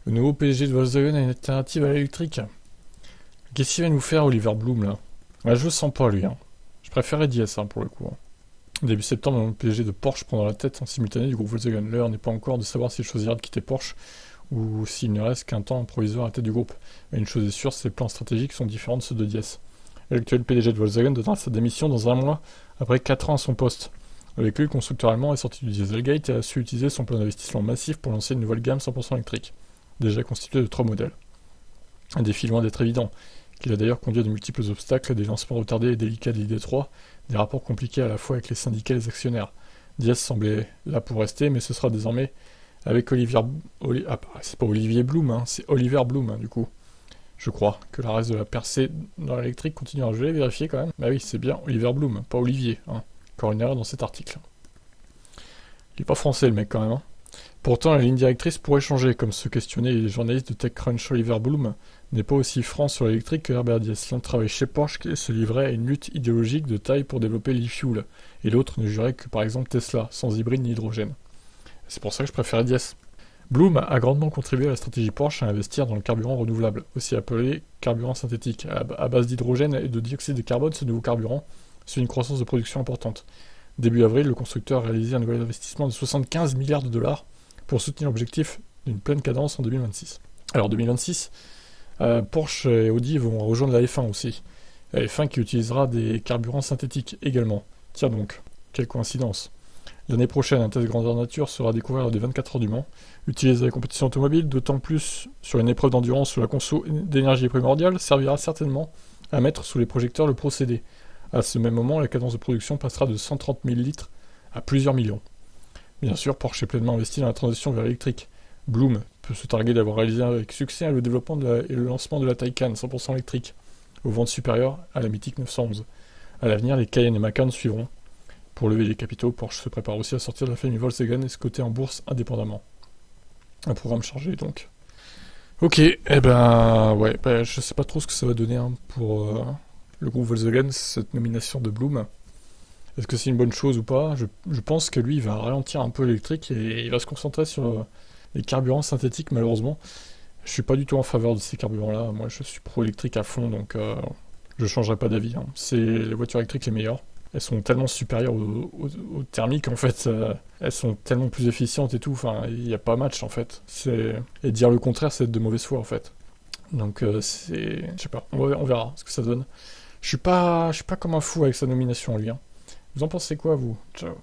Le nouveau PDG de Volkswagen a une alternative à l'électrique. Qu'est-ce qu'il va nous faire, Oliver Bloom, là? Ouais, je le sens pas, lui. Hein. Je préférais Diaz, hein, pour le coup. Hein. Début septembre, le PDG de Porsche prendra la tête en simultané du groupe Volkswagen. L'heure n'est pas encore de savoir s'il choisira de quitter Porsche ou s'il ne reste qu'un temps provisoire à la tête du groupe. Mais une chose est sûre, ses plans stratégiques sont différents de ceux de Diaz. L'actuel PDG de Volkswagen donnera sa démission dans un mois après 4 ans à son poste. Avec lui, le constructeur allemand est sorti du Dieselgate et a su utiliser son plan d'investissement massif pour lancer une nouvelle gamme 100% électrique, déjà constituée de 3 modèles. Un défi loin d'être évident, qu'il a d'ailleurs conduit à de multiples obstacles, des lancements retardés et délicats de l'ID3, des rapports compliqués à la fois avec les syndicats et les actionnaires. Diaz semblait là pour rester, mais ce sera désormais avec c'est pas Olivier Bloom, hein, c'est Oliver Bloom, hein, du coup. Je crois que la reste de la percée dans l'électrique continuera. Je vais vérifier quand même. Bah oui, c'est bien Oliver Bloom, pas Olivier. Hein. Encore une erreur dans cet article. Il est pas français le mec quand même. Hein. Pourtant, la ligne directrice pourrait changer, comme se questionnaient les journalistes de TechCrunch. Oliver Bloom n'est pas aussi franc sur l'électrique que Herbert Diess. L'un travaillait chez Porsche et se livrait à une lutte idéologique de taille pour développer l'e-fuel, et l'autre ne jurait que par exemple Tesla, sans hybride ni hydrogène. C'est pour ça que je préférais Diess. Bloom a grandement contribué à la stratégie Porsche à investir dans le carburant renouvelable, aussi appelé carburant synthétique. À base d'hydrogène et de dioxyde de carbone, ce nouveau carburant suit une croissance de production importante. Début avril, le constructeur a réalisé un nouvel investissement de 75 milliards de dollars pour soutenir l'objectif d'une pleine cadence en 2026. Alors 2026, Porsche et Audi vont rejoindre la F1 aussi. La F1 qui utilisera des carburants synthétiques également. Tiens donc, quelle coïncidence. L'année prochaine, un test grandeur nature sera découvert lors des 24 heures du Mans. Utilisé à la compétition automobile, d'autant plus sur une épreuve d'endurance où la conso d'énergie est primordiale, servira certainement à mettre sous les projecteurs le procédé. À ce même moment, la cadence de production passera de 130 000 litres à plusieurs millions. Bien sûr, Porsche est pleinement investi dans la transition vers l'électrique. Bloom peut se targuer d'avoir réalisé avec succès le développement et le lancement de la Taycan 100% électrique, aux ventes supérieures à la mythique 911. À l'avenir, les Cayenne et Macan suivront. Pour lever les capitaux, Porsche se prépare aussi à sortir de la famille Volkswagen et se coter en bourse indépendamment. Un programme chargé donc. Ok, ouais, je sais pas trop ce que ça va donner hein, pour le groupe Volkswagen, cette nomination de Bloom. Est-ce que c'est une bonne chose ou pas? Je pense que lui, il va ralentir un peu l'électrique et il va se concentrer sur les carburants synthétiques, malheureusement. Je suis pas du tout en faveur de ces carburants-là. Moi, je suis pro-électrique à fond, donc je changerai pas d'avis. Hein. C'est les voitures électriques les meilleures. Elles sont tellement supérieures aux thermiques, en fait. Elles sont tellement plus efficientes et tout. Enfin, il n'y a pas match, en fait. Et dire le contraire, c'est être de mauvaise foi, en fait. Donc, je sais pas. On verra ce que ça donne. Je suis pas comme un fou avec sa nomination, lui. Hein. Vous en pensez quoi, vous? Ciao.